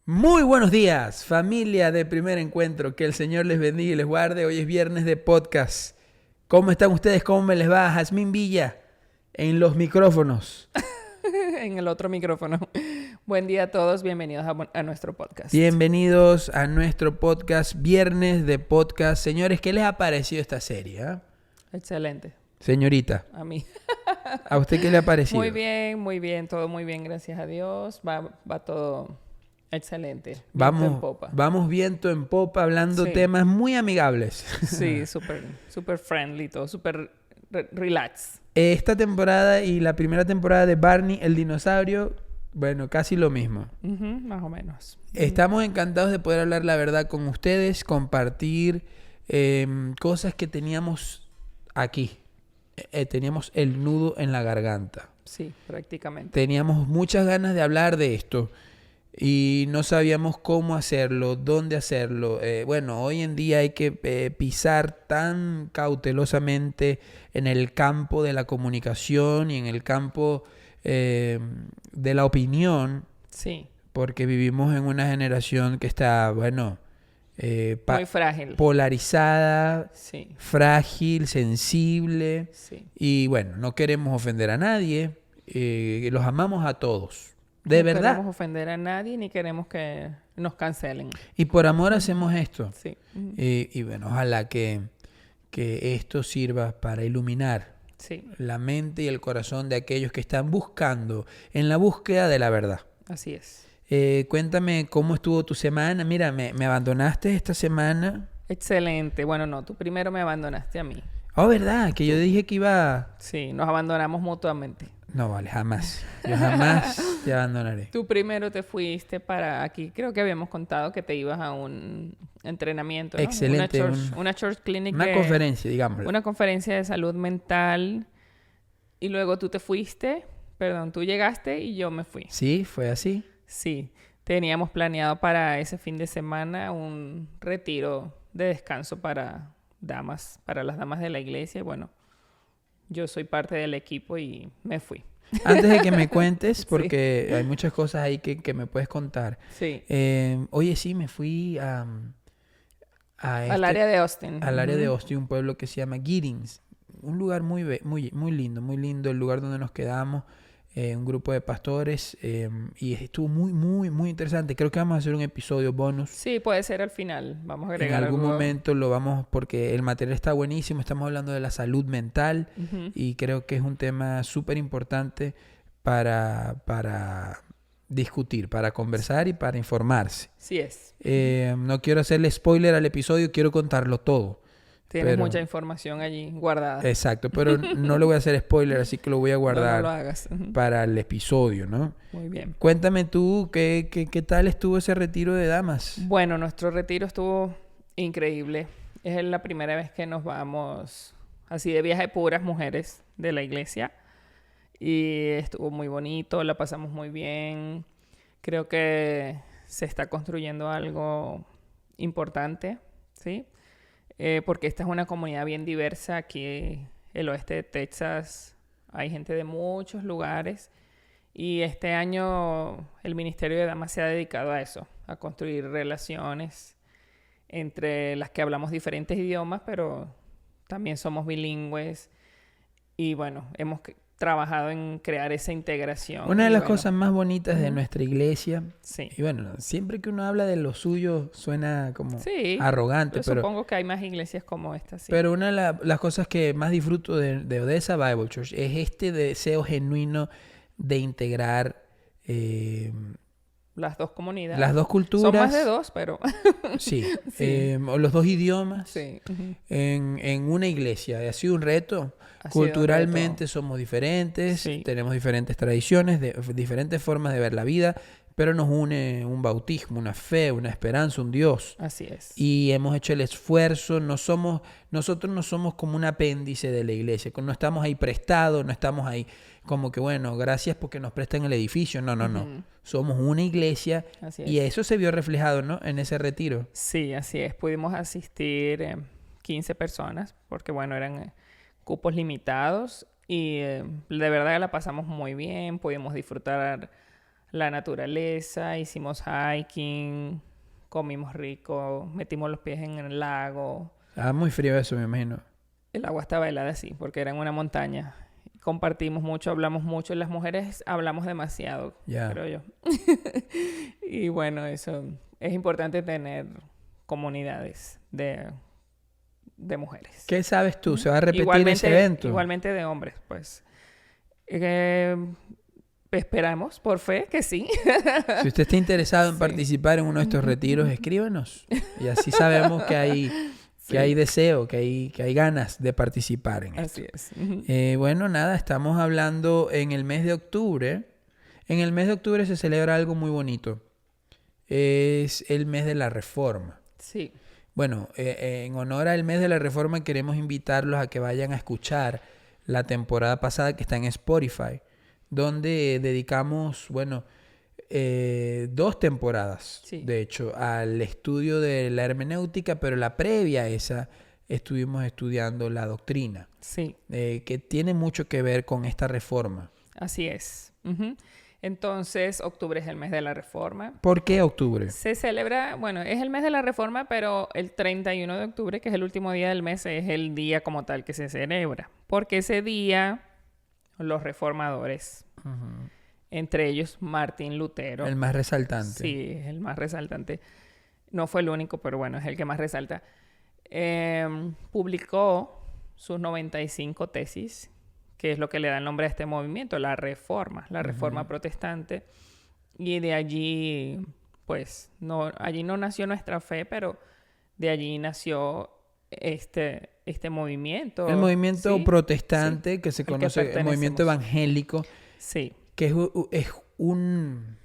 Muy buenos días, familia de Primer Encuentro. Que el Señor les bendiga y les guarde. Hoy es viernes de podcast. ¿Cómo están ustedes? ¿Cómo me les va? Jazmín Villa en los micrófonos. En el otro micrófono. Buen día a todos, bienvenidos a nuestro podcast. Bienvenidos a nuestro podcast, viernes de podcast. Señores, ¿qué les ha parecido esta serie? Excelente. Señorita, A mí. ¿a usted qué le ha parecido? Muy bien, todo muy bien, gracias a Dios. Va todo excelente. Viento en Vamos, popa. vamos viento en popa hablando Sí. temas muy amigables. Sí, súper friendly, todo súper relax. Esta temporada y la primera temporada de Barney el dinosaurio, bueno, casi lo mismo. Más o menos. Estamos encantados de poder hablar la verdad con ustedes, compartir cosas que teníamos aquí. Teníamos el nudo en la garganta. Sí, prácticamente. Teníamos muchas ganas de hablar de esto y no sabíamos cómo hacerlo, dónde hacerlo. Bueno, hoy en día hay que pisar tan cautelosamente en el campo de la comunicación y en el campo de la opinión, Sí, porque vivimos en una generación que está, bueno, muy frágil. polarizada, Sí, frágil, sensible. sí. Y bueno, no queremos ofender a nadie. Los amamos a todos. De No verdad. queremos ofender a nadie ni queremos que nos cancelen. Y por amor hacemos esto. Sí. Y bueno, ojalá que esto sirva para iluminar Sí, la mente y el corazón de aquellos que están buscando, en la búsqueda de la verdad. así es. Cuéntame cómo estuvo tu semana. Mira, me abandonaste esta semana. Excelente. Bueno, no, tú primero me abandonaste a mí. Oh, ¿verdad? Que yo dije que iba... Sí, nos abandonamos mutuamente. No, vale, jamás. Yo jamás te abandonaré. Tú primero te fuiste para aquí. Creo que habíamos contado que te ibas a un entrenamiento, ¿no? Excelente. Una church clinic. Una conferencia, digámoslo. Una conferencia de salud mental. Y luego tú te fuiste. Perdón, tú llegaste y yo me fui. Sí, fue así. Sí. Teníamos planeado para ese fin de semana un retiro de descanso para damas, para las damas de la iglesia. Y bueno, yo soy parte del equipo y me fui. Antes de que me cuentes, Sí. porque hay muchas cosas ahí que me puedes contar. Sí. Oye, sí, me fui Al área de Austin. al área de Ujú. Austin, un pueblo que se llama Giddings. Un lugar muy lindo, el lugar donde nos quedamos, un grupo de pastores, y estuvo muy interesante. Creo que vamos a hacer un episodio bonus. Sí, puede ser al final. Vamos a En agregar algún algo. momento lo vamos, porque el material está buenísimo, estamos hablando de la salud mental Ujú. y creo que es un tema súper importante para discutir, para conversar y para informarse. Sí es. No quiero hacerle spoiler al episodio, quiero contarlo todo. Tienes pero- mucha información allí guardada. Exacto, pero no le voy a hacer spoiler, así que lo voy a No guardar lo hagas. Ujú. para el episodio, ¿no? Muy bien. Cuéntame tú, ¿qué tal estuvo ese retiro de damas? Bueno, nuestro retiro estuvo increíble. Es la primera vez que nos vamos así de viaje puras mujeres de la iglesia. Y estuvo muy bonito, la pasamos muy bien. Creo que se está construyendo algo importante, ¿sí? Porque esta es una comunidad bien diversa. Aquí, el oeste de Texas, hay gente de muchos lugares. Y este año el Ministerio de Damas se ha dedicado a eso, a construir relaciones entre las que hablamos diferentes idiomas, pero también somos bilingües. Y bueno, hemos trabajado en crear esa integración. Una de Y las bueno, cosas más bonitas de ujú. nuestra iglesia, Sí. y bueno, siempre que uno habla de lo suyo suena como Sí, arrogante, yo supongo que hay más iglesias como esta, sí. pero una de las cosas que más disfruto de Odessa Bible Church es este deseo genuino de integrar Las dos comunidades. las dos culturas. Son más de dos, pero Sí, Sí. o los dos idiomas sí. Ujú. en una iglesia. Ha sido un reto. Ha sido un Culturalmente reto. somos diferentes, Sí. tenemos diferentes tradiciones, diferentes formas de ver la vida, pero nos une un bautismo, una fe, una esperanza, un Dios. Así es. Y hemos hecho el esfuerzo, nosotros no somos como un apéndice de la iglesia, no estamos ahí prestados, no estamos ahí como que, bueno, gracias porque nos prestan el edificio. No. Ujú. Somos una iglesia Así y es. eso se vio reflejado, ¿no? En ese retiro. Sí, así es. Pudimos asistir 15 personas porque, bueno, eran cupos limitados y de verdad la pasamos muy bien. Pudimos disfrutar la naturaleza, hicimos hiking, comimos rico, metimos los pies en el lago. Ah, muy frío eso, me imagino. El agua estaba helada, sí, porque era en una montaña. Compartimos mucho, hablamos mucho. Las mujeres hablamos demasiado, creo yo. Y bueno, eso es importante tener comunidades de mujeres. ¿Qué sabes tú? ¿Se va a repetir ese evento? Igualmente de hombres, pues. Esperamos, por fe, que sí. Si usted está interesado en participar en uno de estos retiros, escríbanos. Y así sabemos que hay deseo, que hay ganas de participar en esto. Así es. Bueno, nada, estamos hablando en el mes de octubre. En el mes de octubre se celebra algo muy bonito. Es el mes de la Reforma. Sí. Bueno, en honor al mes de la Reforma queremos invitarlos a que vayan a escuchar la temporada pasada que está en Spotify, donde dedicamos, 2 temporadas, de hecho, al estudio de la hermenéutica, pero la previa a esa estuvimos estudiando la doctrina, que tiene mucho que ver con esta reforma. Así es. Entonces, octubre es el mes de la Reforma. ¿Por qué octubre? Se celebra, es el mes de la Reforma, pero el 31 de octubre, que es el último día del mes, es el día como tal que se celebra. Porque ese día los reformadores, entre ellos Martín Lutero. El más resaltante. Sí, el más resaltante. No fue el único, pero bueno, es el que más resalta. Publicó sus 95 tesis, que es lo que le da el nombre a este movimiento, la Reforma protestante. Y de allí, allí no nació nuestra fe, pero de allí nació este movimiento. El movimiento protestante, que se conoce, el movimiento evangélico, que es un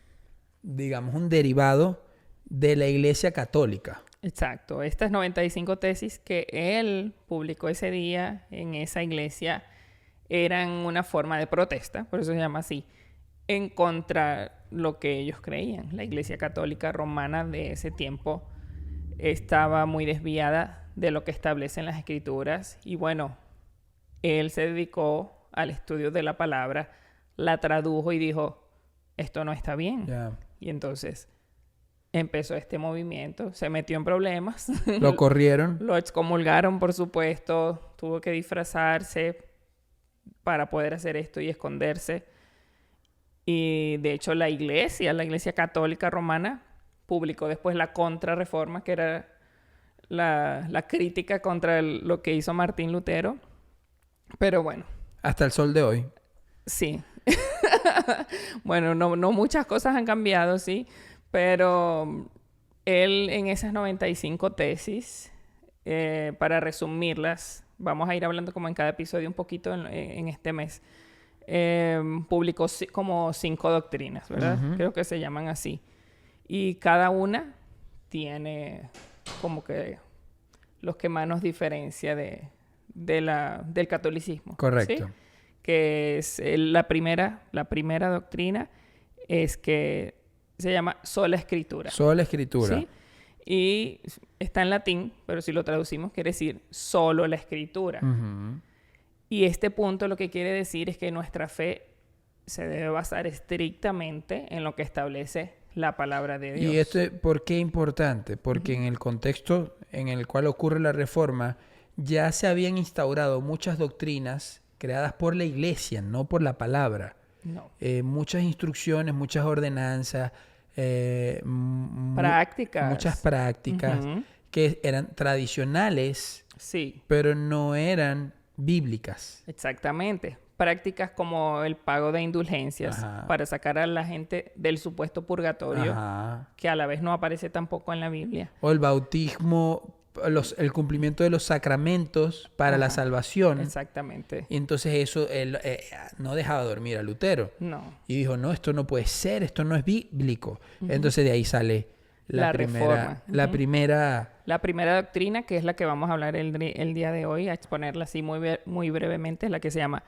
derivado de la Iglesia Católica. Exacto. Estas 95 tesis que él publicó ese día en esa iglesia eran una forma de protesta, por eso se llama así, en contra de lo que ellos creían. La Iglesia Católica Romana de ese tiempo estaba muy desviada de lo que establecen las Escrituras y él se dedicó al estudio de la palabra, la tradujo y dijo, esto no está bien. Y entonces empezó este movimiento, se metió en problemas. Lo corrieron. Lo excomulgaron, por supuesto, tuvo que disfrazarse para poder hacer esto y esconderse. Y de hecho la Iglesia Católica Romana, publicó después la Contrarreforma, que era la crítica contra lo que hizo Martín Lutero. Pero bueno. Hasta el sol de hoy. Sí. No muchas cosas han cambiado, sí. Pero él en esas 95 tesis, para resumirlas, vamos a ir hablando como en cada episodio un poquito en este mes. Publicó como 5 doctrinas, ¿verdad? Creo que se llaman así. Y cada una tiene como que los que más nos diferencia del catolicismo. Correcto. ¿Sí? Que es la primera doctrina es que se llama sola escritura. Sola escritura. ¿Sí? Y está en latín, pero si lo traducimos quiere decir solo la escritura. Y este punto lo que quiere decir es que nuestra fe se debe basar estrictamente en lo que establece la palabra de Dios. ¿Y esto por qué es importante? Porque en el contexto en el cual ocurre la Reforma ya se habían instaurado muchas doctrinas creadas por la Iglesia, no por la palabra. No. Muchas instrucciones, muchas ordenanzas, prácticas. Muchas prácticas que eran tradicionales, pero no eran bíblicas. Exactamente. Prácticas como el pago de indulgencias para sacar a la gente del supuesto purgatorio, que a la vez no aparece tampoco en la Biblia. O el bautismo, el cumplimiento de los sacramentos para la salvación. Exactamente. Y entonces eso él no dejaba dormir a Lutero. No. Y dijo, no, esto no puede ser, esto no es bíblico. Entonces de ahí sale la primera, la primera doctrina, que es la que vamos a hablar el día de hoy, a exponerla así muy brevemente, es la que se llama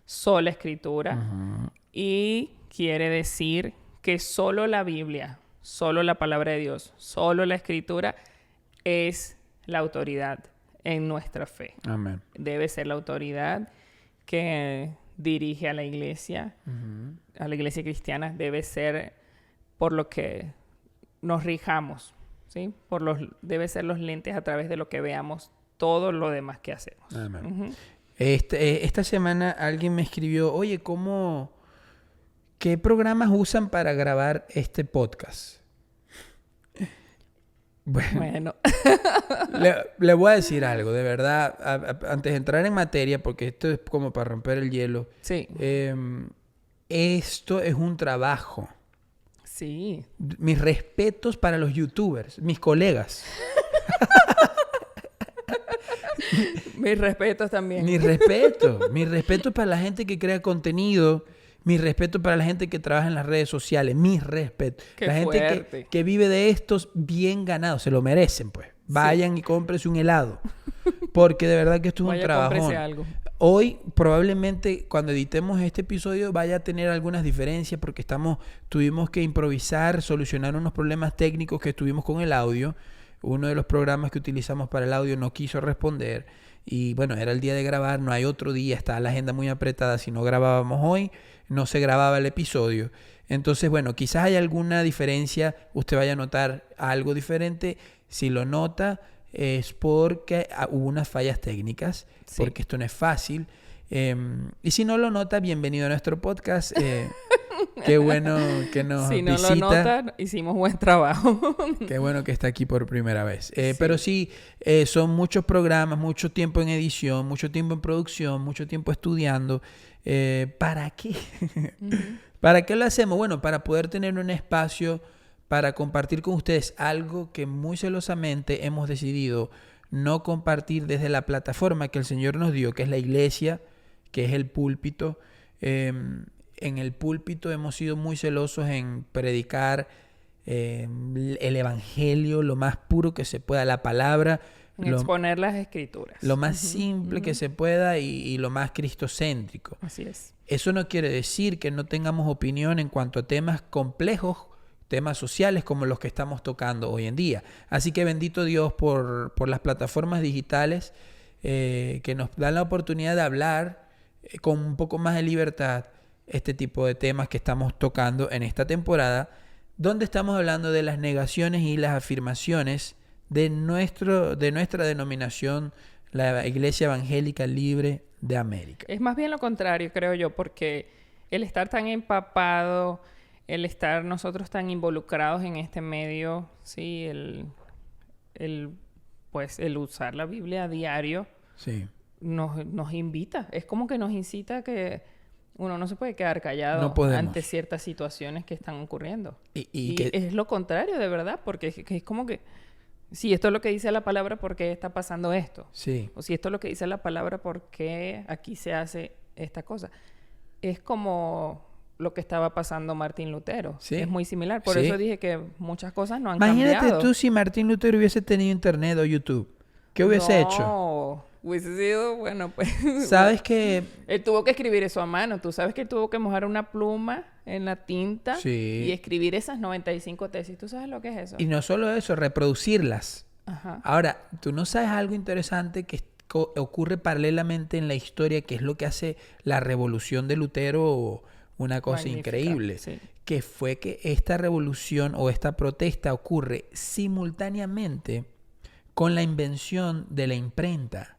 sola escritura. Y quiere decir que solo la Biblia, solo la palabra de Dios, solo la escritura es la autoridad en nuestra fe. Amén. Debe ser la autoridad que dirige a la iglesia cristiana, debe ser por lo que nos rijamos, ¿sí? Debe ser los lentes a través de lo que veamos todo lo demás que hacemos. Amén. Ujú. Esta semana alguien me escribió, oye, ¿qué programas usan para grabar este podcast? Bueno, Le voy a decir algo, de verdad, antes de entrar en materia, porque esto es como para romper el hielo. sí, Esto es un trabajo. sí. Mis respetos para los youtubers, mis colegas. Mis respetos también. Mi respeto para la gente que crea contenido, mi respeto para la gente que trabaja en las redes sociales, mis respetos. Qué La gente fuerte. que vive de estos bien ganados, se lo merecen, pues. Vayan y cómprense un helado. Porque de verdad que esto es un Vaya, trabajón. cómprese algo. Hoy probablemente cuando editemos este episodio vaya a tener algunas diferencias porque tuvimos que improvisar, solucionar unos problemas técnicos que tuvimos con el audio. Uno de los programas que utilizamos para el audio no quiso responder y bueno, era el día de grabar, no hay otro día, estaba la agenda muy apretada, si no grabábamos hoy, no se grababa el episodio. Entonces, bueno, quizás hay alguna diferencia, usted vaya a notar algo diferente, si lo nota es porque hubo unas fallas técnicas, Sí. porque esto no es fácil. Y si no lo nota, bienvenido a nuestro podcast. Qué bueno que nos Si no visita. lo notan, hicimos buen trabajo. Qué bueno que está aquí por primera vez. Sí. Pero sí, son muchos programas, mucho tiempo en edición, mucho tiempo en producción, mucho tiempo estudiando. ¿Para qué? Ujú. ¿Para qué lo hacemos? Bueno, para poder tener un espacio para compartir con ustedes algo que muy celosamente hemos decidido no compartir desde la plataforma que el Señor nos dio, que es la iglesia, que es el púlpito. En el púlpito hemos sido muy celosos en predicar el evangelio, lo más puro que se pueda, la palabra, En exponer las escrituras. lo más simple que se pueda y lo más cristocéntrico. Así es. Eso no quiere decir que no tengamos opinión en cuanto a temas complejos, temas sociales como los que estamos tocando hoy en día. Así que bendito Dios por las plataformas digitales que nos dan la oportunidad de hablar con un poco más de libertad este tipo de temas que estamos tocando en esta temporada, donde estamos hablando de las negaciones y las afirmaciones de nuestra denominación, la Iglesia Evangélica Libre de América. Es más bien lo contrario, creo yo, porque el estar tan empapado, el estar nosotros tan involucrados en este medio, sí, pues el usar la Biblia a diario Sí. nos invita. Es como que nos incita a que uno no se puede quedar callado No podemos. ante ciertas situaciones que están ocurriendo. Y Y que es lo contrario, de verdad, porque es como que, si esto es lo que dice la palabra, ¿por qué está pasando esto? sí. O si esto es lo que dice la palabra, ¿por qué aquí se hace esta cosa? Es como lo que estaba pasando Martín Lutero. Sí. Es muy similar. Por Sí. eso dije que muchas cosas no han Imagínate cambiado. tú si Martín Lutero hubiese tenido internet o YouTube. ¿Qué hubiese hecho? No, hubiese sido, bueno, pues... ¿Sabes que Él tuvo que escribir eso a mano. Tú sabes que él tuvo que mojar una pluma en la tinta Sí. y escribir esas 95 tesis. ¿Tú sabes lo que es eso? y no solo eso, reproducirlas? Ajá. Ahora, tú no sabes algo interesante que ocurre paralelamente en la historia, que es lo que hace la revolución de Lutero una cosa Magnífica, increíble, sí. que fue que esta revolución o esta protesta ocurre simultáneamente con la invención de la imprenta.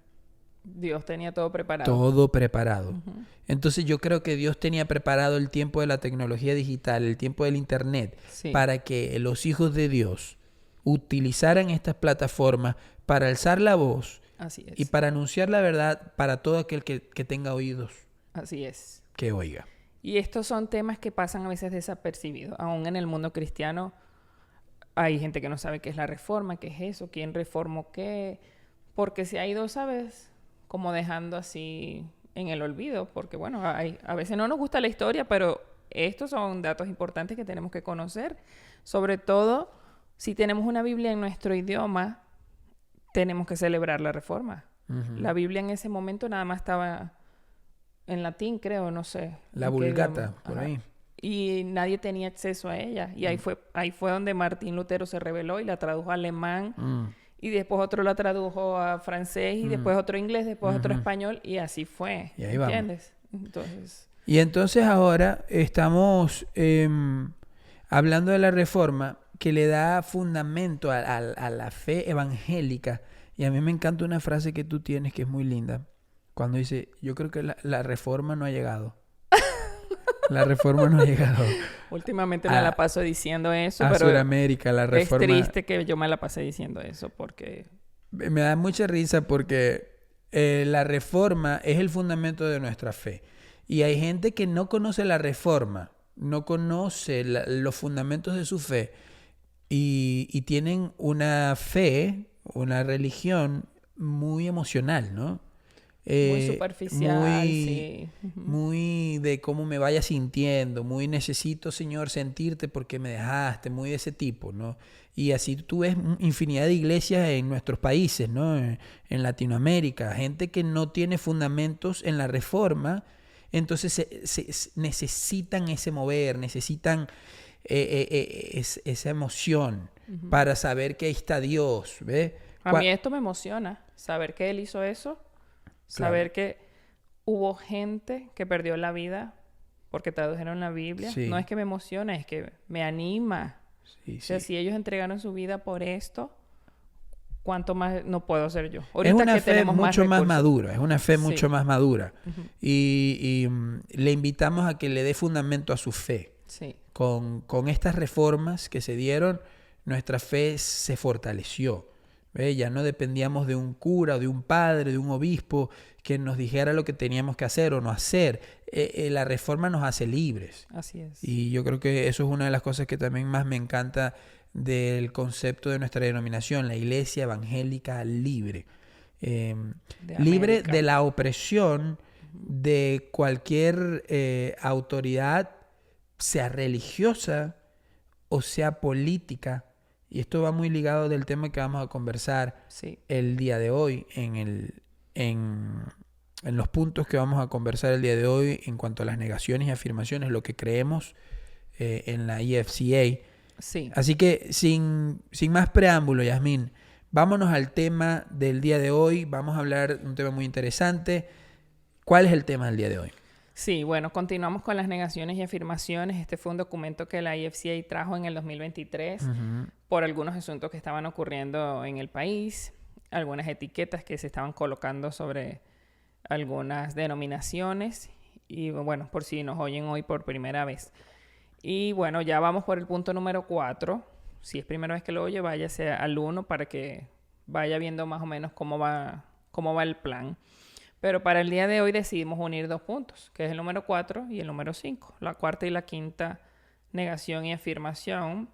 Dios tenía todo preparado. Todo preparado. Ujú. Entonces yo creo que Dios tenía preparado el tiempo de la tecnología digital, el tiempo del internet, Sí. para que los hijos de Dios utilizaran estas plataformas para alzar la voz Así es. y para anunciar la verdad para todo aquel que tenga oídos Así es. que oiga. Y estos son temas que pasan a veces desapercibidos. Aún en el mundo cristiano hay gente que no sabe qué es la reforma, qué es eso, quién reformó qué, porque se ha ido, ¿sabes? Como dejando así en el olvido, porque bueno, a veces no nos gusta la historia, pero estos son datos importantes que tenemos que conocer. Sobre todo, si tenemos una Biblia en nuestro idioma, tenemos que celebrar la reforma. Ujú. La Biblia en ese momento nada más estaba en latín, creo, no sé. La en qué Vulgata, idioma. por Ajá. ahí. Y nadie tenía acceso a ella. Y ahí fue donde Martín Lutero se rebeló y la tradujo a alemán. Mm. Y después otro la tradujo a francés. Y después otro inglés, después otro Ujú. español. Y así fue. Y ahí vamos. ¿Entiendes? Entonces, Y entonces ahora estamos hablando de la reforma, que le da fundamento a la fe evangélica. Y a mí me encanta una frase que tú tienes que es muy linda. Cuando dice, yo creo que la reforma no ha llegado. La reforma no ha llegado Últimamente me la paso diciendo eso, a pero Sudamérica. La reforma... es triste que yo me la pasé diciendo eso porque... Me da mucha risa porque la reforma es el fundamento de nuestra fe. Y hay gente que no conoce la reforma, no conoce los fundamentos de su fe y tienen una fe, una religión muy emocional, ¿no? Muy superficial, muy, sí. muy de cómo me vaya sintiendo, muy necesito, Señor, sentirte porque me dejaste, muy de ese tipo, ¿no? Y así tú ves infinidad de iglesias en nuestros países, ¿no? En Latinoamérica, gente que no tiene fundamentos en la reforma, entonces necesitan ese mover, necesitan esa emoción para saber que ahí está Dios, ¿ves? A mí esto me emociona, saber que Él hizo eso. Saber que hubo gente que perdió la vida porque tradujeron la Biblia. Sí. No es que me emociona, es que me anima. Sí, O sea, sí. si ellos entregaron su vida por esto, ¿cuánto más no puedo hacer yo? Es Ahorita una que fe tenemos mucho más recursos. madura, es una fe Sí. mucho más madura. Y le invitamos a que le dé fundamento a su fe. Sí. Con estas reformas que se dieron, nuestra fe se fortaleció. ¿Ve? Ya no dependíamos de un cura, de un padre, de un obispo que nos dijera lo que teníamos que hacer o no hacer. La reforma nos hace libres. Así es. Y yo creo que eso es una de las cosas que también más me encanta del concepto de nuestra denominación, la iglesia evangélica libre. Libre América. de la opresión de cualquier autoridad, sea religiosa o sea política. Y esto va muy ligado del tema que vamos a conversar Sí. el día de hoy, en los puntos que vamos a conversar el día de hoy en cuanto a las negaciones y afirmaciones, lo que creemos en la EFCA. Sí. Así que sin más preámbulo, Yasmín, vámonos al tema del día de hoy. Vamos a hablar de un tema muy interesante. ¿Cuál es el tema del día de hoy? Sí, bueno, continuamos con las negaciones y afirmaciones. Este fue un documento que la EFCA trajo en el 2023 por algunos asuntos que estaban ocurriendo en el país, algunas etiquetas que se estaban colocando sobre algunas denominaciones y bueno, por si nos oyen hoy por primera vez. Y bueno, ya vamos por el punto número 4. Si es primera vez que lo oye, váyase al 1 para que vaya viendo más o menos cómo va el plan. Pero para el día de hoy decidimos unir 2 puntos, que es el número 4 y el número 5. La cuarta y la quinta negación y afirmación,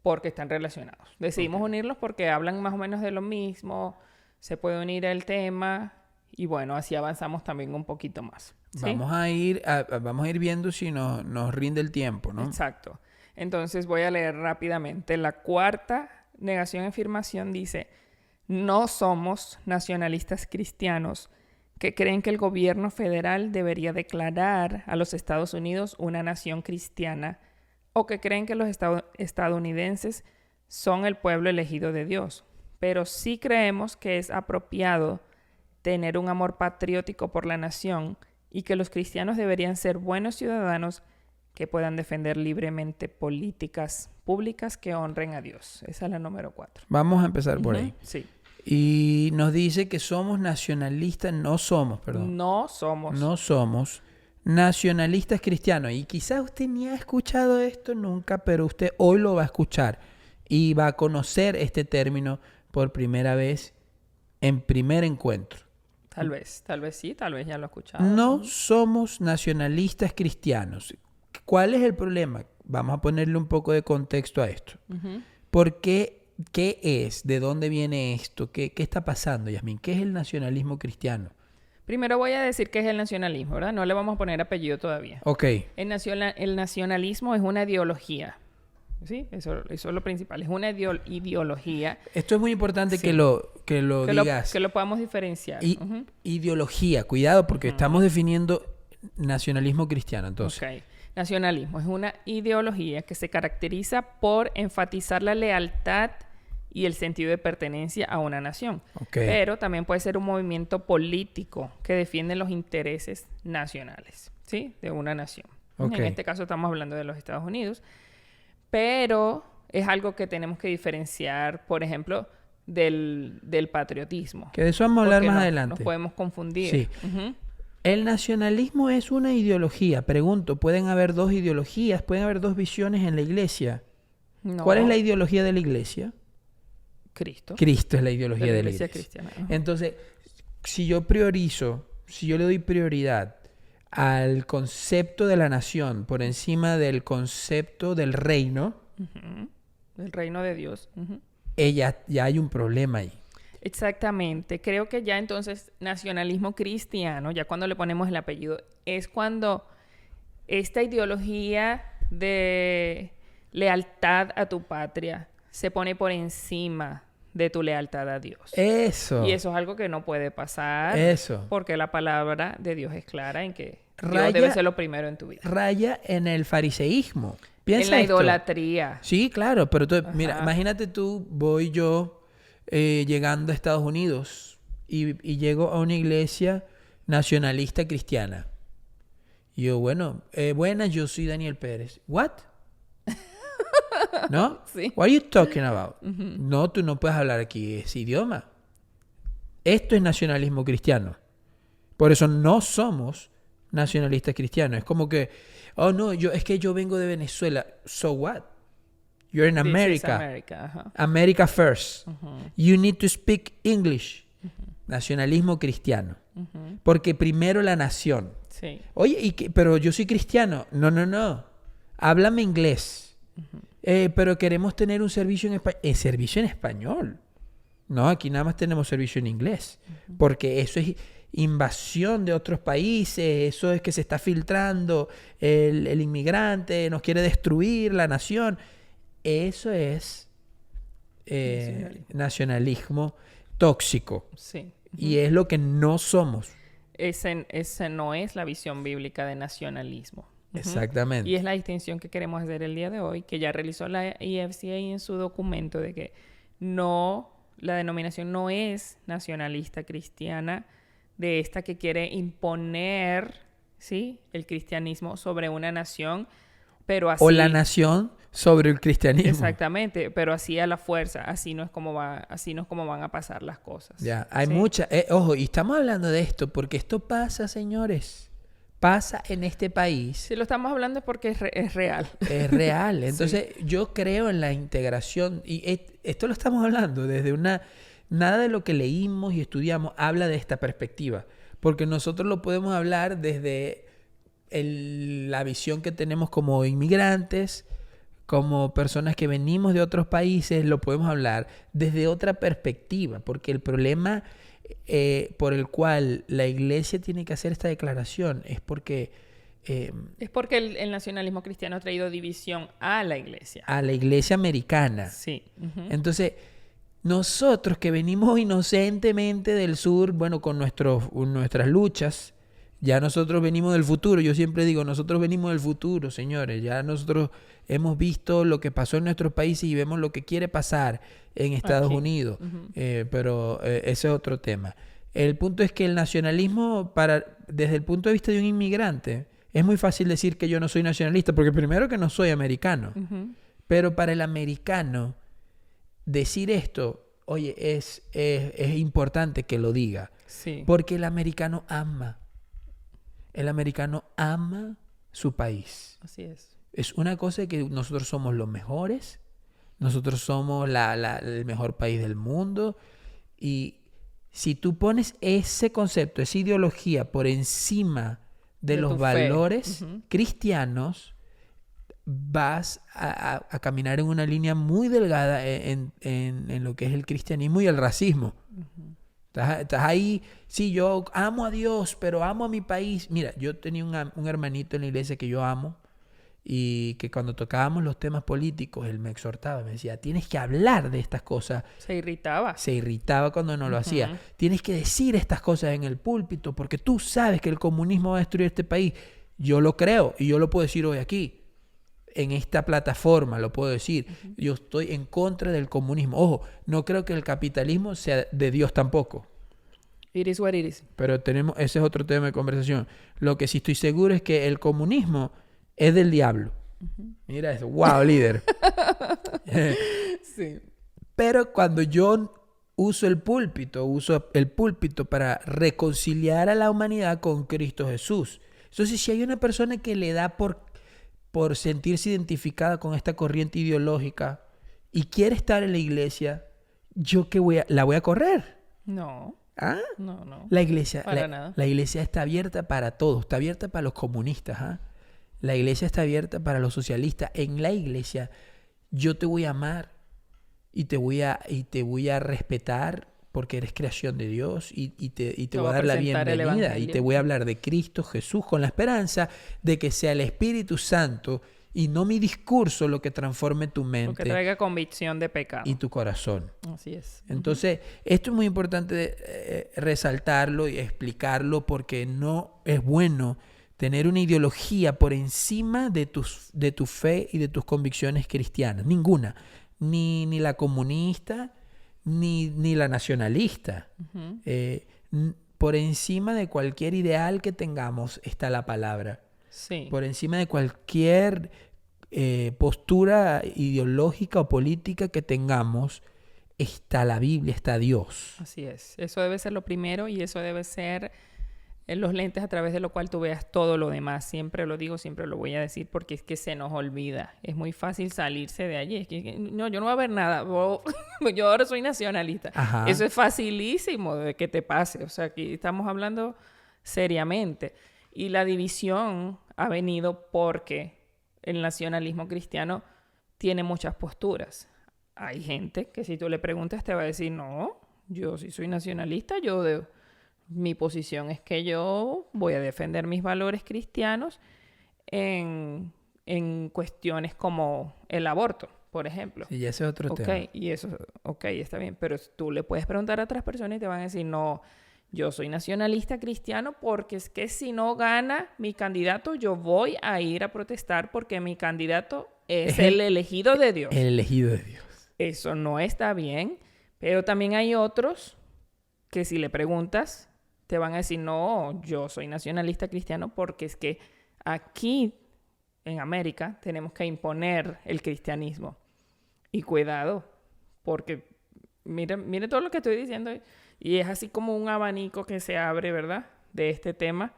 porque están relacionados. Decidimos unirlos porque hablan más o menos de lo mismo, se puede unir el tema y bueno, así avanzamos también un poquito más. ¿Sí? Vamos a ir viendo si nos rinde el tiempo, ¿no? Exacto. Entonces voy a leer rápidamente. La cuarta negación y afirmación dice: no somos nacionalistas cristianos que creen que el gobierno federal debería declarar a los Estados Unidos una nación cristiana o que creen que los estadounidenses son el pueblo elegido de Dios. Pero sí creemos que es apropiado tener un amor patriótico por la nación y que los cristianos deberían ser buenos ciudadanos que puedan defender libremente políticas públicas que honren a Dios. Esa es la número 4. Vamos a empezar por ahí. Sí. Y nos dice que somos nacionalistas, no somos nacionalistas cristianos. Y quizás usted ni ha escuchado esto nunca, pero usted hoy lo va a escuchar y va a conocer este término por primera vez en primer encuentro. Tal vez sí, tal vez ya lo he escuchado. No somos nacionalistas cristianos. ¿Cuál es el problema? Vamos a ponerle un poco de contexto a esto. ¿Por qué? ¿Qué es? ¿De dónde viene esto? ¿Qué está pasando, Yasmín? ¿Qué es el nacionalismo cristiano? Primero voy a decir qué es el nacionalismo, ¿verdad? No le vamos a poner apellido todavía. Ok. El nacionalismo es una ideología. ¿Sí? Eso es lo principal. Es una ideología. Esto es muy importante Sí. que lo digas. Que lo podamos diferenciar. Ideología. Cuidado porque estamos definiendo nacionalismo cristiano. Entonces. Ok. Nacionalismo es una ideología que se caracteriza por enfatizar la lealtad y el sentido de pertenencia a una nación. Okay. Pero también puede ser un movimiento político que defiende los intereses nacionales, ¿sí? De una nación. Okay. En este caso estamos hablando de los Estados Unidos. pero es algo que tenemos que diferenciar, por ejemplo, del patriotismo. Que de eso vamos a hablar Porque más adelante. nos podemos confundir. Sí. Ujú. El nacionalismo es una ideología. Pregunto, ¿pueden haber dos ideologías? ¿Pueden haber dos visiones en la iglesia? No, ¿Cuál es la ideología de la iglesia? Cristo. Cristo es la ideología de la iglesia iglesia. cristiana. Ajá. Entonces, si yo le doy prioridad al concepto de la nación por encima del concepto del reino, Ujú. El reino de Dios. Ujú. ya hay un problema ahí. Exactamente. Creo que ya entonces nacionalismo cristiano, ya cuando le ponemos el apellido, es cuando esta ideología de lealtad a tu patria se pone por encima de tu lealtad a Dios. Eso. Y eso es algo que no puede pasar. Eso. Porque la palabra de Dios es clara en que Dios Raya- debe ser lo primero en tu vida. Raya en el fariseísmo. En Piensa la esto. idolatría. Sí, claro, pero mira, Ajá. imagínate tú, voy yo llegando a Estados Unidos y llego a una iglesia nacionalista cristiana. Y yo, bueno, buenas, yo soy Daniel Pérez. ¿What? ¿No? Sí. What are you talking about? No, tú no puedes hablar aquí ese idioma. Esto es nacionalismo cristiano. Por eso no somos nacionalistas cristianos. Es como que, oh no, es que yo vengo de Venezuela. So what? You're in This is America. America. Ajá. America first. Ujú. You need to speak English. Nacionalismo cristiano. Ujú. Porque primero la nación. Sí. Oye, pero yo soy cristiano. No. Háblame inglés. Pero queremos tener un servicio en español. ¿Servicio en español? No, aquí nada más tenemos servicio en inglés. Porque eso es invasión de otros países. Eso es que se está filtrando. El inmigrante nos quiere destruir la nación. Eso es nacionalismo tóxico. Sí. Y es lo que no somos. Esa no es la visión bíblica de nacionalismo. Ujú. Exactamente. Y es la distinción que queremos hacer el día de hoy, que ya realizó la IFCA en su documento de que la denominación no es nacionalista cristiana, de esta que quiere imponer, ¿sí?, el cristianismo sobre una nación, pero así... O la nación sobre el cristianismo. Exactamente, pero así a la fuerza, así no es como van a pasar las cosas. Ya, hay ¿sí? mucha... ojo, y estamos hablando de esto porque esto pasa, señores. Pasa en este país. Si lo estamos hablando es porque es real. Es real. Entonces, yo creo en la integración. Y esto lo estamos hablando desde una... Nada de lo que leímos y estudiamos habla de esta perspectiva. Porque nosotros lo podemos hablar desde la visión que tenemos como inmigrantes, como personas que venimos de otros países, lo podemos hablar desde otra perspectiva. Porque el problema por el cual la iglesia tiene que hacer esta declaración es porque... Es porque el nacionalismo cristiano ha traído división a la iglesia. A la iglesia americana. Sí. Ujú. Entonces, nosotros que venimos inocentemente del sur, bueno, con nuestras luchas, ya nosotros venimos del futuro. Yo siempre digo, nosotros venimos del futuro, señores. Ya nosotros hemos visto lo que pasó en nuestros países y vemos lo que quiere pasar en Estados Aquí. Unidos. Ujú. Pero ese es otro tema. El punto es que el nacionalismo, desde el punto de vista de un inmigrante, es muy fácil decir que yo no soy nacionalista, porque primero que no soy americano. Ujú. Pero para el americano, decir esto, oye, es importante que lo diga. Sí. Porque el americano ama. El americano ama su país. Así es. Es una cosa que nosotros somos los mejores. Nosotros somos el mejor país del mundo. Y si tú pones ese concepto, esa ideología por encima de De los tu fe. valores Ujú. cristianos, vas a caminar en una línea muy delgada en lo que es el cristianismo y el racismo. Estás ahí, sí, yo amo a Dios, pero amo a mi país. Mira, yo tenía un hermanito en la iglesia que yo amo y que cuando tocábamos los temas políticos, él me exhortaba, me decía, tienes que hablar de estas cosas. Se irritaba. Se irritaba cuando no lo hacía. Tienes que decir estas cosas en el púlpito porque tú sabes que el comunismo va a destruir este país. Yo lo creo y yo lo puedo decir hoy aquí. En esta plataforma lo puedo decir. Yo estoy en contra del comunismo. Ojo, no creo que el capitalismo sea de Dios tampoco. It is what it is. Pero ese es otro tema de conversación. Lo que sí estoy seguro es que el comunismo es del diablo. Mira eso. ¡Wow, líder! Sí. Pero cuando yo uso el púlpito para reconciliar a la humanidad con Cristo Jesús. Entonces, si hay una persona que le da por sentirse identificada con esta corriente ideológica y quiere estar en la iglesia, ¿yo qué la voy a correr? No, ¿Ah? no. La iglesia, Para nada. la iglesia está abierta para todos, está abierta para los comunistas, ¿ah? La iglesia está abierta para los socialistas. En la iglesia yo te voy a amar y te voy a respetar porque eres creación de Dios y te voy a dar la bienvenida y te voy a hablar de Cristo Jesús con la esperanza de que sea el Espíritu Santo y no mi discurso lo que transforme tu Lo que mente traiga convicción de pecado. y tu corazón. Así es. Entonces, esto es muy importante resaltarlo y explicarlo porque no es bueno tener una ideología por encima de tu fe y de tus convicciones cristianas. Ninguna. Ni la comunista, ni la nacionalista. Por encima de cualquier ideal que tengamos está la palabra. Sí. Por encima de cualquier postura ideológica o política que tengamos está la Biblia, está Dios. Así es. Eso debe ser lo primero y eso debe ser los lentes a través de lo cual tú veas todo lo demás. Siempre lo digo, siempre lo voy a decir porque es que se nos olvida. Es muy fácil salirse de allí. Es que no, yo no voy a ver nada. Yo ahora soy nacionalista. Ajá. Eso es facilísimo de que te pase. O sea, aquí estamos hablando seriamente. Y la división ha venido porque el nacionalismo cristiano tiene muchas posturas. Hay gente que si tú le preguntas te va a decir, no, yo sí soy nacionalista, mi posición es que yo voy a defender mis valores cristianos en cuestiones como el aborto, por ejemplo. Sí, ese es otro tema. Y eso, está bien. Pero tú le puedes preguntar a otras personas y te van a decir, no, yo soy nacionalista cristiano porque es que si no gana mi candidato, yo voy a ir a protestar porque mi candidato es el elegido de Dios. El elegido de Dios. Eso no está bien, pero también hay otros que si le preguntas te van a decir, no, yo soy nacionalista cristiano porque es que aquí en América tenemos que imponer el cristianismo. Y cuidado, porque mire todo lo que estoy diciendo y es así como un abanico que se abre, ¿verdad? De este tema,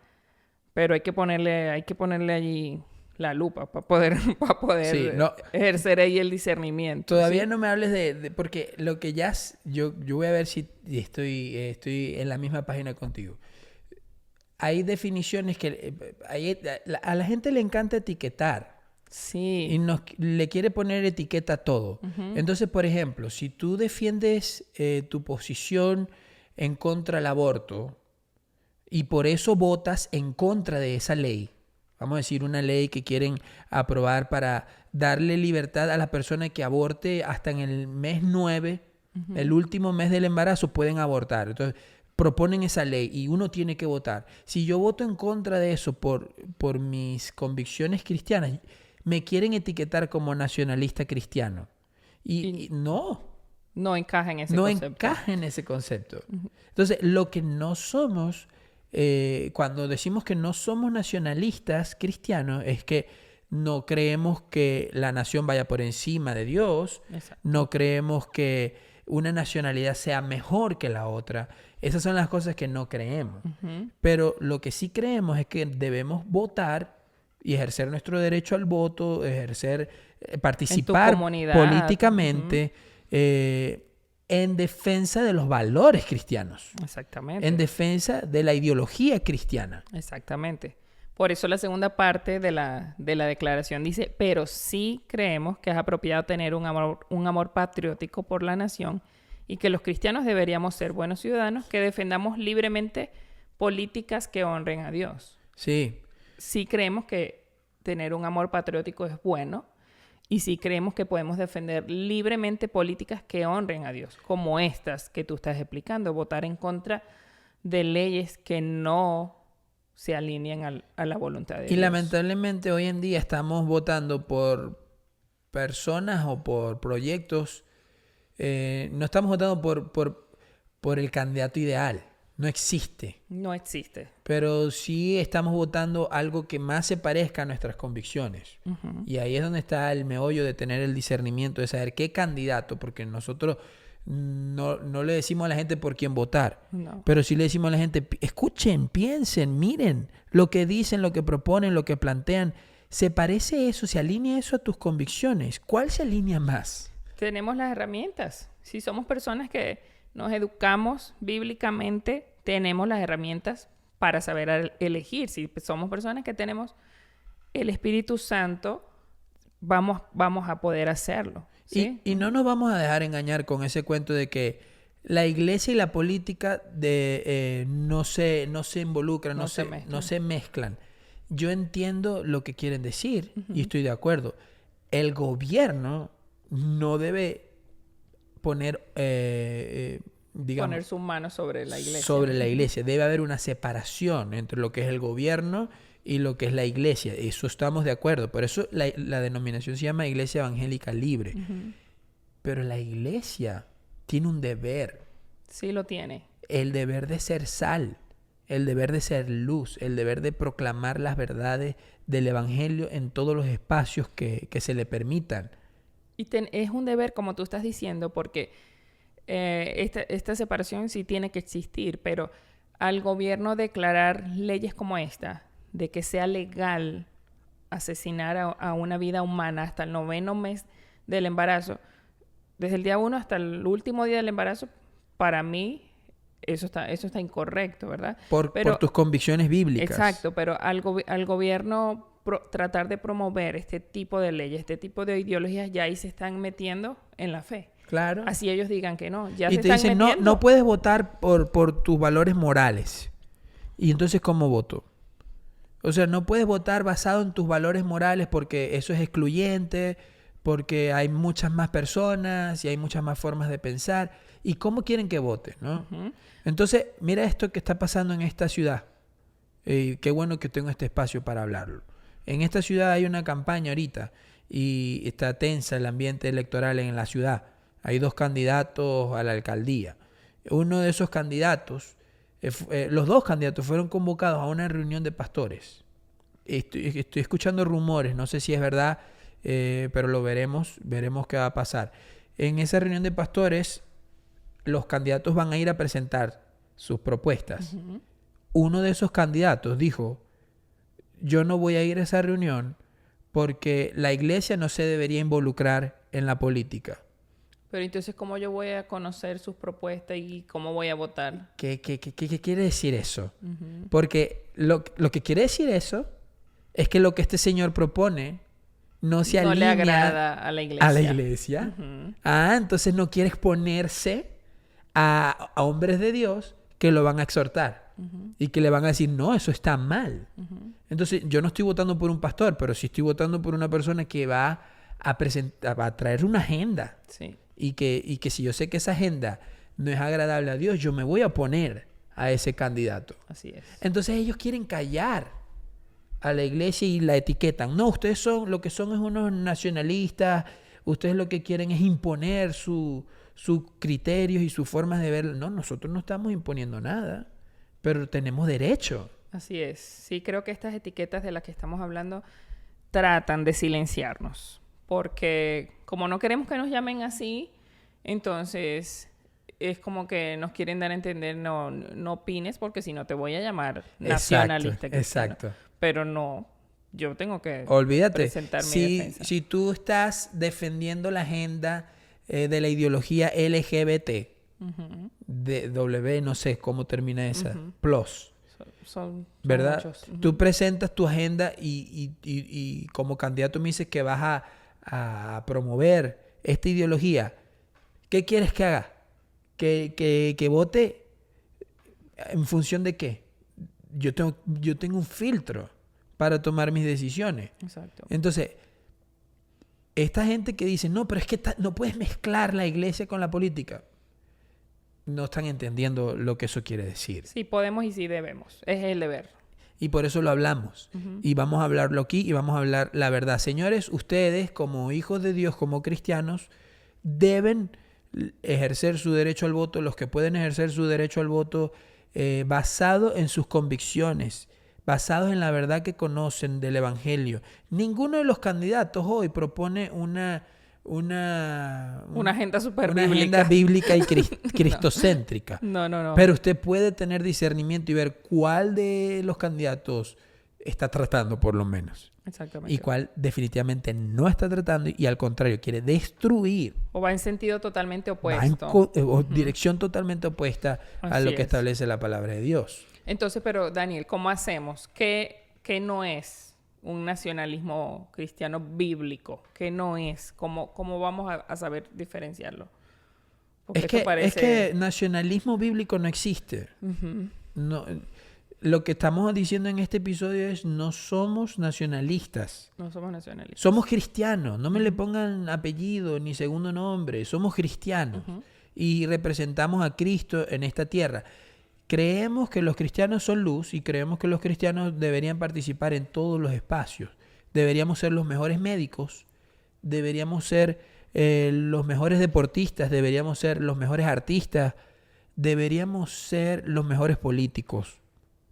pero hay que ponerle allí la lupa para poder sí, ejercer ahí el discernimiento. Todavía ¿sí? no me hables porque lo que ya yo voy a ver si estoy en la misma página contigo. Hay definiciones que a la gente le encanta etiquetar. Sí. Y le quiere poner etiqueta a todo. Uh-huh. Entonces, por ejemplo, si tú defiendes tu posición en contra del aborto y por eso votas en contra de esa ley, vamos a decir una ley que quieren aprobar para darle libertad a la persona que aborte hasta en el mes 9, uh-huh. El último mes del embarazo pueden abortar. Entonces, proponen esa ley y uno tiene que votar. Si yo voto en contra de eso por mis convicciones cristianas, me quieren etiquetar como nacionalista cristiano. Y no. No encaja en ese concepto. No encaja en ese concepto. Uh-huh. Entonces, lo que no somos, cuando decimos que no somos nacionalistas cristianos, es que no creemos que la nación vaya por encima de Dios. Exacto. No creemos que una nacionalidad sea mejor que la otra. Esas son las cosas que no creemos. Uh-huh. Pero lo que sí creemos es que debemos votar y ejercer nuestro derecho al voto, participar políticamente en defensa de los valores cristianos. Exactamente. En defensa de la ideología cristiana. Exactamente. Por eso la segunda parte de la declaración dice, pero sí creemos que es apropiado tener un amor patriótico por la nación y que los cristianos deberíamos ser buenos ciudadanos que defendamos libremente políticas que honren a Dios. Sí. Sí creemos que tener un amor patriótico es bueno y sí creemos que podemos defender libremente políticas que honren a Dios, como estas que tú estás explicando, votar en contra de leyes que no se alinean a la voluntad de Dios. Y lamentablemente hoy en día estamos votando por personas o por proyectos, no estamos votando por el candidato ideal. No existe. No existe. Pero sí estamos votando algo que más se parezca a nuestras convicciones. Y ahí es donde está el meollo de tener el discernimiento, de saber qué candidato, porque nosotros no le decimos a la gente por quién votar, No. pero sí le decimos a la gente, escuchen, piensen, miren lo que dicen, lo que proponen, lo que plantean. ¿Se parece eso? ¿Se alinea eso a tus convicciones? ¿Cuál se alinea más? Tenemos las herramientas. Si somos personas que nos educamos bíblicamente, tenemos las herramientas para saber elegir. Si somos personas que tenemos el Espíritu Santo, vamos a poder hacerlo. ¿Sí? Y no nos vamos a dejar engañar con ese cuento de que la iglesia y la política no se involucran, no se mezclan. Yo entiendo lo que quieren decir y estoy de acuerdo. El gobierno no debe poner, digamos, poner sus manos sobre la iglesia. Sobre la iglesia. Debe haber una separación entre lo que es el gobierno y lo que es la iglesia. Eso estamos de acuerdo. Por eso la denominación se llama Iglesia Evangélica Libre. Pero la iglesia tiene un deber. Sí lo tiene. El deber de ser sal, el deber de ser luz, el deber de proclamar las verdades del evangelio en todos los espacios que se le permitan. Y es un deber, como tú estás diciendo, porque esta separación sí tiene que existir, pero al gobierno declarar leyes como esta, de que sea legal asesinar a una vida humana hasta el 9º mes del embarazo, desde el día 1 hasta el último día del embarazo, para mí eso está incorrecto, ¿verdad? Por tus convicciones bíblicas. Exacto, pero al gobierno tratar de promover este tipo de leyes, este tipo de ideologías, ya ahí se están metiendo en la fe. Claro. Así ellos digan que no. Ya y se te están dicen, metiendo. no puedes votar por tus valores morales. Y entonces, ¿cómo voto? O sea, no puedes votar basado en tus valores morales porque eso es excluyente, porque hay muchas más personas y hay muchas más formas de pensar. ¿Y cómo quieren que vote, no? Entonces, mira esto que está pasando en esta ciudad. Qué bueno que tengo este espacio para hablarlo. En esta ciudad hay una campaña ahorita y está tensa el ambiente electoral en la ciudad. Hay 2 candidatos a la alcaldía. Uno de esos candidatos, los 2 candidatos fueron convocados a una reunión de pastores. Estoy escuchando rumores, no sé si es verdad, pero lo veremos qué va a pasar. En esa reunión de pastores, los candidatos van a ir a presentar sus propuestas. Uno de esos candidatos dijo, yo no voy a ir a esa reunión porque la iglesia no se debería involucrar en la política. Pero entonces, ¿cómo yo voy a conocer sus propuestas y cómo voy a votar? ¿Qué quiere decir eso? Porque lo que quiere decir eso es que lo que este señor propone no se alinea le agrada a la iglesia. ¿A la iglesia? Entonces no quiere exponerse a hombres de Dios que lo van a exhortar y que le van a decir, no, eso está mal. Entonces yo no estoy votando por un pastor, pero sí estoy votando por una persona que va a traer una agenda. Sí. Y que si yo sé que esa agenda no es agradable a Dios, yo me voy a oponer a ese candidato. Así es. Entonces ellos quieren callar a la iglesia y la etiquetan. No, ustedes lo que son es unos nacionalistas, ustedes lo que quieren es imponer sus criterios y sus formas de ver. No, nosotros no estamos imponiendo nada, pero tenemos derecho. Así es. Sí, creo que estas etiquetas de las que estamos hablando tratan de silenciarnos. Porque como no queremos que nos llamen así, entonces es como que nos quieren dar a entender, no opines porque si no te voy a llamar nacionalista. Exacto. Pero no, yo tengo que presentar mi defensa. Si tú estás defendiendo la agenda de la ideología LGBT, de W, no sé cómo termina esa, plus, son ¿verdad? Muchos. Tú presentas tu agenda y como candidato me dices que vas a promover esta ideología. ¿Qué quieres que haga? ¿Que vote en función de qué? Yo tengo un filtro para tomar mis decisiones. Exacto. Entonces, esta gente que dice, no, pero es que no puedes mezclar la iglesia con la política, no están entendiendo lo que eso quiere decir. Sí podemos y sí debemos. Es el deber. Y por eso lo hablamos. Y vamos a hablarlo aquí y vamos a hablar la verdad. Señores, ustedes como hijos de Dios, como cristianos, deben ejercer su derecho al voto. Los que pueden ejercer su derecho al voto, basado en sus convicciones, basados en la verdad que conocen del Evangelio. Ninguno de los candidatos hoy propone una agenda súper una bíblica. agenda bíblica y cristocéntrica. No. Pero usted puede tener discernimiento y ver cuál de los candidatos está tratando, por lo menos. Exactamente. Y cuál definitivamente no está tratando y al contrario quiere destruir. O va en sentido totalmente Va opuesto. o dirección totalmente opuesta a Así lo que es. establece la palabra de Dios. Entonces, pero Daniel, ¿cómo hacemos? ¿Qué no es un nacionalismo cristiano bíblico? ¿Qué no es? ¿Cómo vamos a saber diferenciarlo? Porque Es que nacionalismo bíblico no existe. Ujú. No, lo que estamos diciendo en este episodio es no somos nacionalistas. No somos nacionalistas. Somos cristianos. No me le pongan apellido ni segundo nombre. Somos cristianos. Ujú. Y representamos a Cristo en esta tierra. Creemos que los cristianos son luz y creemos que los cristianos deberían participar en todos los espacios. Deberíamos ser los mejores médicos, deberíamos ser los mejores deportistas, deberíamos ser los mejores artistas, deberíamos ser los mejores políticos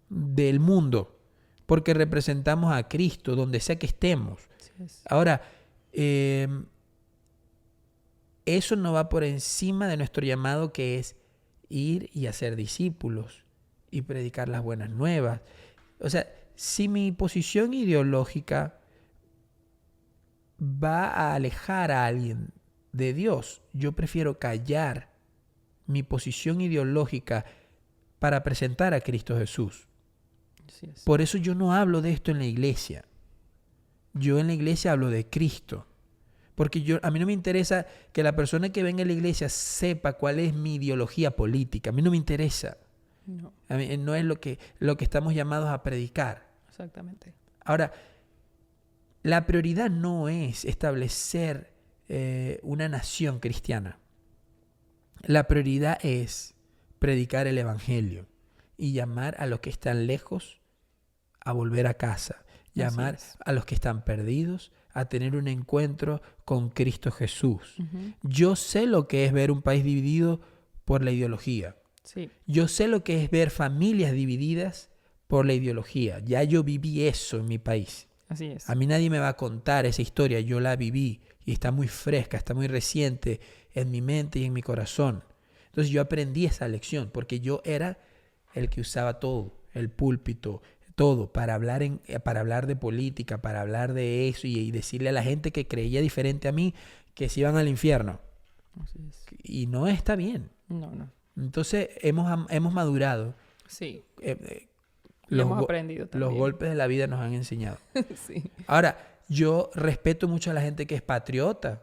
del mundo, porque representamos a Cristo donde sea que estemos. Así es. Ahora, eso no va por encima de nuestro llamado, que es ir y hacer discípulos y predicar las buenas nuevas. O sea, si mi posición ideológica va a alejar a alguien de Dios, yo prefiero callar mi posición ideológica para presentar a Cristo Jesús. Así es. Por eso yo no hablo de esto en la iglesia. Yo en la iglesia hablo de Cristo. Porque a mí no me interesa que la persona que venga a la iglesia sepa cuál es mi ideología política. A mí no me interesa. No, A mí no es lo que estamos llamados a predicar. exactamente. Ahora, la prioridad no es establecer una nación cristiana. La prioridad es predicar el evangelio y llamar a los que están lejos a volver a casa. Llamar a los que están perdidos a tener un encuentro con Cristo Jesús. Ujú. Yo sé lo que es ver un país dividido por la ideología. Sí. Yo sé lo que es ver familias divididas por la ideología. Ya yo viví eso en mi país. Así es. A mí nadie me va a contar esa historia. Yo la viví y está muy fresca, está muy reciente en mi mente y en mi corazón. Entonces yo aprendí esa lección porque yo era el que usaba todo, el púlpito, todo, para hablar de política, para hablar de eso y decirle a la gente que creía diferente a mí que se iban al infierno. Así es. Y no está bien. No. Entonces hemos madurado. Sí. Los hemos aprendido también. Los golpes de la vida nos han enseñado. Sí. Ahora, yo respeto mucho a la gente que es patriota,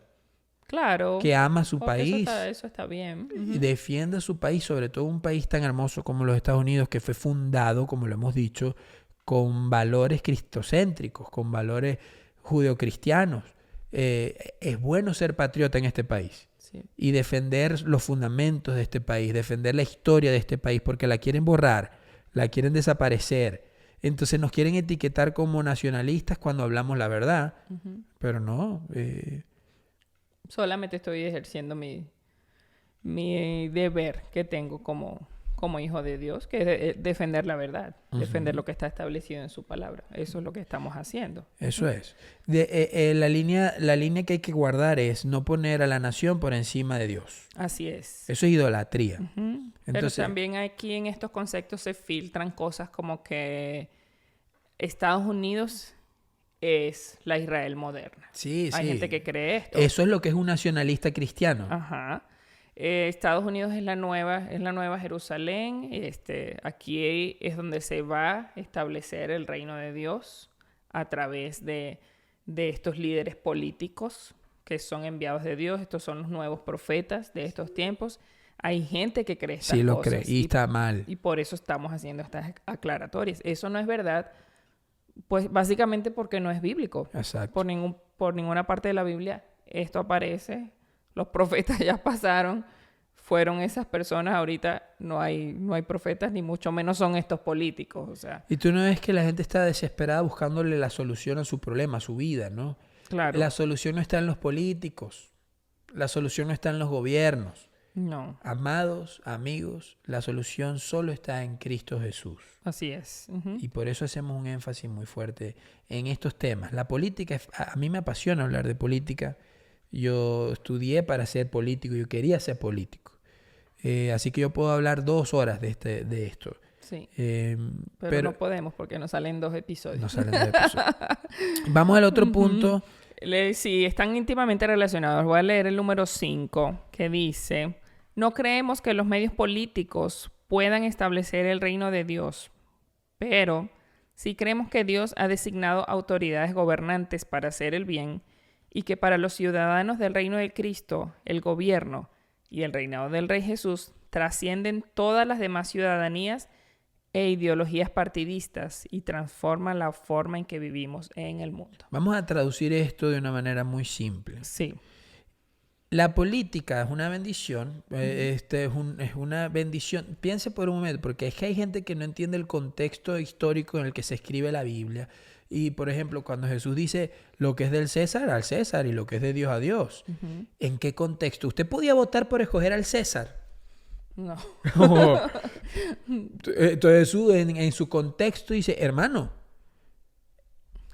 Claro. que ama su Porque país eso está bien. y Ujú. defiende su país, sobre todo un país tan hermoso como los Estados Unidos, que fue fundado, como lo hemos dicho, con valores cristocéntricos, con valores judeocristianos. Es bueno ser patriota en este país Sí. y defender los fundamentos de este país, defender la historia de este país, porque la quieren borrar, la quieren desaparecer. Entonces nos quieren etiquetar como nacionalistas cuando hablamos la verdad, Ujú. pero no. Solamente estoy ejerciendo mi deber que tengo como hijo de Dios, que es defender la verdad, defender lo que está establecido en su palabra. Eso es lo que estamos haciendo. Eso es. La línea que hay que guardar es no poner a la nación por encima de Dios. Así es. Eso es idolatría. Ujú. Pero Entonces, también aquí en estos conceptos se filtran cosas como que Estados Unidos es la Israel moderna. sí, Hay sí. gente que cree esto. Eso es lo que es un nacionalista cristiano. Ajá. Estados Unidos es la nueva Jerusalén. Aquí es donde se va a establecer el reino de Dios a través de estos líderes políticos que son enviados de Dios. Estos son los nuevos profetas de estos tiempos. Hay gente que cree estas Sí lo cosas. cree y está mal. Y por eso estamos haciendo estas aclaratorias. Eso no es verdad, pues básicamente porque no es bíblico. Exacto. Por ninguna parte de la Biblia esto aparece. Los profetas ya pasaron, fueron esas personas. Ahorita no hay profetas, ni mucho menos son estos políticos. O sea, Y tú no ves que la gente está desesperada buscándole la solución a su problema, a su vida, ¿no? claro. La solución no está en los políticos. La solución no está en los gobiernos. No, Amados, amigos, la solución solo está en Cristo Jesús. así es. Ujú. Y por eso hacemos un énfasis muy fuerte en estos temas. La política, a mí me apasiona hablar de política. Yo estudié para ser político, yo quería ser político. Así que yo puedo hablar 2 horas de esto. Sí, Eh, pero no podemos porque nos salen 2 episodios. no salen de episodio. Vamos al otro punto. Sí, están íntimamente relacionados. Voy a leer el número 5, que dice: no creemos que los medios políticos puedan establecer el reino de Dios, pero sí creemos que Dios ha designado autoridades gobernantes para hacer el bien y que para los ciudadanos del reino de Cristo, el gobierno y el reinado del Rey Jesús trascienden todas las demás ciudadanías e ideologías partidistas y transforman la forma en que vivimos en el mundo. Vamos a traducir esto de una manera muy simple. Sí, La política es una bendición, es una bendición. Piense por un momento, porque es que hay gente que no entiende el contexto histórico en el que se escribe la Biblia. Y, por ejemplo, cuando Jesús dice lo que es del César, al César, y lo que es de Dios, a Dios. ¿En qué contexto? ¿Usted podía votar por escoger al César? no. Entonces Jesús en su contexto dice, hermano,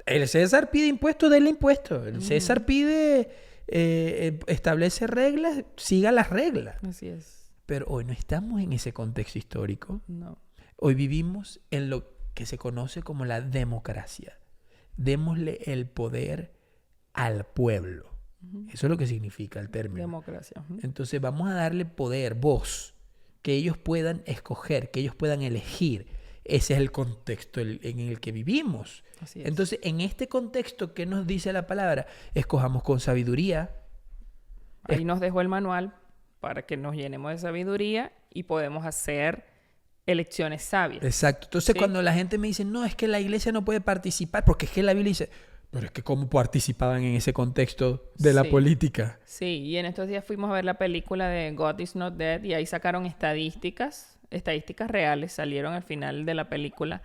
el César pide impuestos, denle impuestos. El César pide, establece reglas, siga las reglas. Así es. Pero hoy no estamos en ese contexto histórico. No. Hoy vivimos en lo que se conoce como la democracia. Démosle el poder al pueblo. Eso es lo que significa el término. Democracia. Entonces vamos a darle poder, voz, que ellos puedan escoger, que ellos puedan elegir. Ese es el contexto en el que vivimos. Así es. Entonces, en este contexto, ¿qué nos dice la palabra? Escojamos con sabiduría. Ahí nos dejó el manual para que nos llenemos de sabiduría y podemos hacer elecciones sabias. Exacto. Entonces, Sí. cuando la gente me dice, no, es que la iglesia no puede participar, porque es que la Biblia dice, pero es que ¿cómo participaban en ese contexto de la Sí. política? Sí, y en estos días fuimos a ver la película de God is Not Dead y ahí sacaron estadísticas reales, salieron al final de la película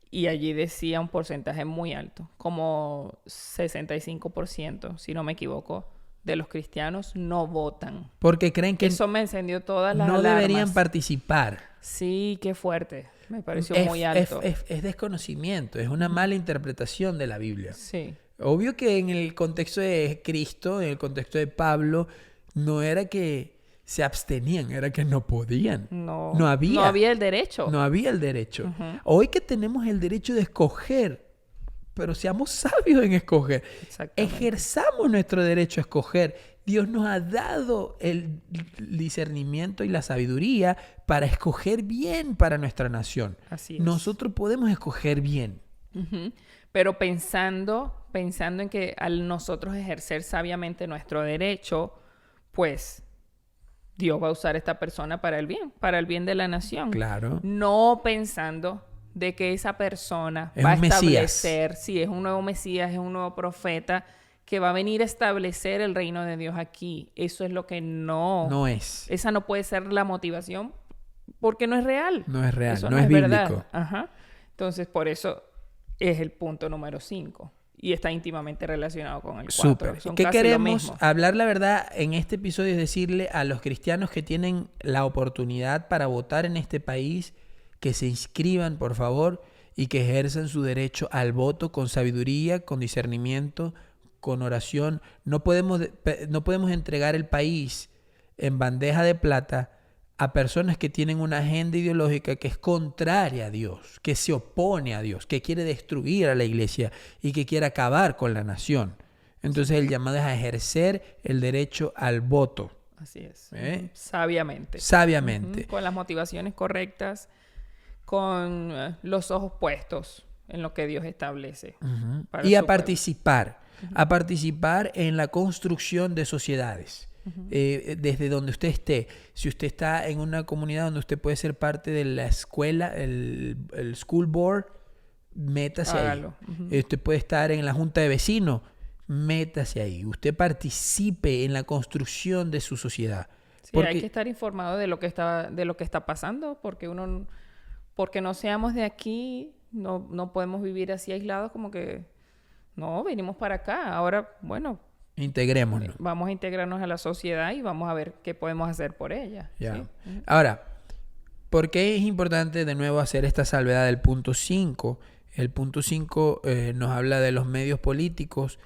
y allí decía un porcentaje muy alto, como 65%, si no me equivoco, de los cristianos no votan. Porque creen que Eso me encendió todas las no alarmas. deberían participar. Sí, qué fuerte. Me pareció Es, muy alto. es desconocimiento, es una mala interpretación de la Biblia. Sí, Obvio que en el contexto de Cristo, en el contexto de Pablo, no era que se abstenían, era que no podían. no había el derecho. No había el derecho. Ujú. Hoy que tenemos el derecho de escoger, pero seamos sabios en escoger. Exactamente. Ejerzamos nuestro derecho a escoger. Dios nos ha dado el discernimiento y la sabiduría para escoger bien para nuestra nación. Así es. Nosotros podemos escoger bien. Ujú. Pero pensando en que al nosotros ejercer sabiamente nuestro derecho, pues Dios va a usar a esta persona para el bien de la nación. Claro. No pensando de que esa persona Es va a un Mesías. establecer, si es un nuevo Mesías, es un nuevo profeta, que va a venir a establecer el reino de Dios aquí. Eso es lo que No es. esa no puede ser la motivación porque no es real. No es real, Eso no es bíblico. verdad. Ajá. Entonces, por eso es el punto número 5. Y está íntimamente relacionado con el 4. Súper. Son ¿Qué casi lo queremos? mismo. Hablar la verdad en este episodio es decirle a los cristianos que tienen la oportunidad para votar en este país que se inscriban, por favor, y que ejerzan su derecho al voto con sabiduría, con discernimiento, con oración. No podemos entregar el país en bandeja de plata a personas que tienen una agenda ideológica que es contraria a Dios, que se opone a Dios, que quiere destruir a la iglesia y que quiere acabar con la nación. Entonces el llamado es a ejercer el derecho al voto. Así es. ¿Eh? Sabiamente. Sabiamente. Con las motivaciones correctas, con los ojos puestos en lo que Dios establece. Para Y a su pueblo. participar en la construcción de sociedades. Desde donde usted esté. Si usted está en una comunidad donde usted puede ser parte de la escuela, el school board, métase Hágalo. ahí. Usted puede estar en la junta de vecinos, métase ahí. Usted participe en la construcción de su sociedad. Sí, Porque hay que estar informado de lo que está pasando, porque porque no seamos de aquí, no podemos vivir así aislados como que no, venimos para acá. Ahora, bueno, Integrémonos. Vamos a integrarnos a la sociedad y vamos a ver qué podemos hacer por ella. Ya. ¿sí? Ahora, ¿por qué es importante de nuevo hacer esta salvedad del punto 5? El punto 5 nos habla de los medios políticos,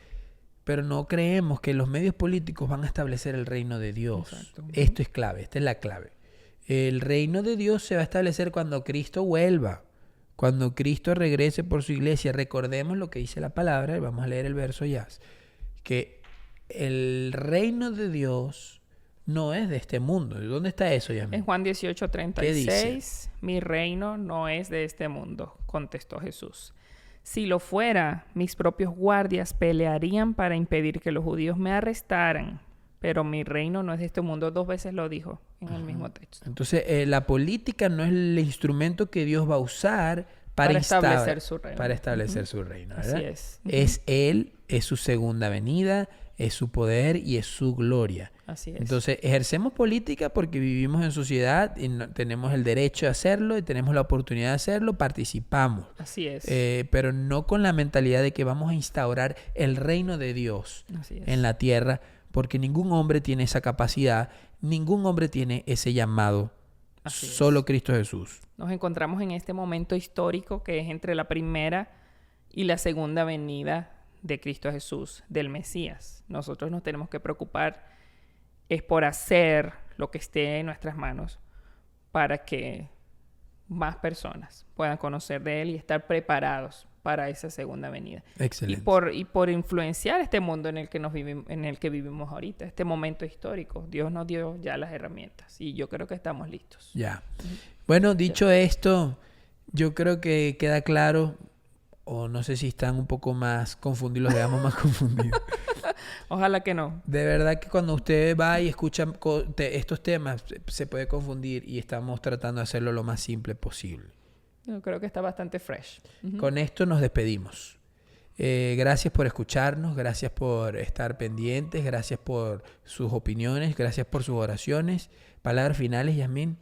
pero no creemos que los medios políticos van a establecer el reino de Dios. Exacto. Esto es clave, esta es la clave. El reino de Dios se va a establecer cuando Cristo vuelva, cuando Cristo regrese por su iglesia. Recordemos lo que dice la palabra, y vamos a leer el verso ya, que el reino de Dios no es de este mundo. ¿Dónde está eso, Yasmin? En Juan 18:36, ¿Qué dice? mi reino no es de este mundo, contestó Jesús. Si lo fuera, mis propios guardias pelearían para impedir que los judíos me arrestaran, pero mi reino no es de este mundo. 2 veces lo dijo en el mismo texto. Entonces, la política no es el instrumento que Dios va a usar para establecer su reino. Para establecer su reino, ¿verdad? Así es. Es Él, es su segunda venida, es su poder y es su gloria. Así es. Entonces, ejercemos política porque vivimos en sociedad y tenemos el derecho de hacerlo y tenemos la oportunidad de hacerlo, participamos. Así es. Pero no con la mentalidad de que vamos a instaurar el reino de Dios Así es. en la tierra, porque ningún hombre tiene esa capacidad, ningún hombre tiene ese llamado, Así es. solo Cristo Jesús. Nos encontramos en este momento histórico que es entre la primera y la segunda venida de Cristo Jesús, del Mesías. Nosotros nos tenemos que preocupar es por hacer lo que esté en nuestras manos para que más personas puedan conocer de Él y estar preparados para esa segunda venida. Excelente. Y por influenciar este mundo en el que en el que vivimos ahorita, este momento histórico. Dios nos dio ya las herramientas y yo creo que estamos listos. Ya. Bueno, dicho esto, yo creo que queda claro, o no sé si están un poco más confundidos, los dejamos más confundidos. Ojalá que no. De verdad que cuando usted va y escucha estos temas, se puede confundir y estamos tratando de hacerlo lo más simple posible. Yo creo que está bastante fresh. Con esto nos despedimos. Gracias por escucharnos, gracias por estar pendientes, gracias por sus opiniones, gracias por sus oraciones. Palabras finales, Yasmin.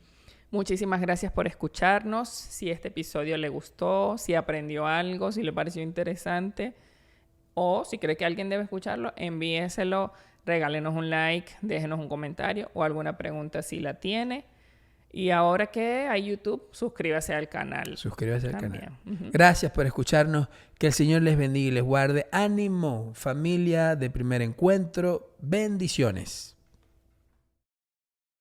Muchísimas gracias por escucharnos. Si este episodio le gustó, si aprendió algo, si le pareció interesante o si cree que alguien debe escucharlo, envíeselo, regálenos un like, déjenos un comentario o alguna pregunta si la tiene. Y ahora que hay YouTube, suscríbase al canal. Suscríbase al también. canal. Uh-huh. Gracias por escucharnos. Que el Señor les bendiga y les guarde. Ánimo, familia de Primer Encuentro. Bendiciones.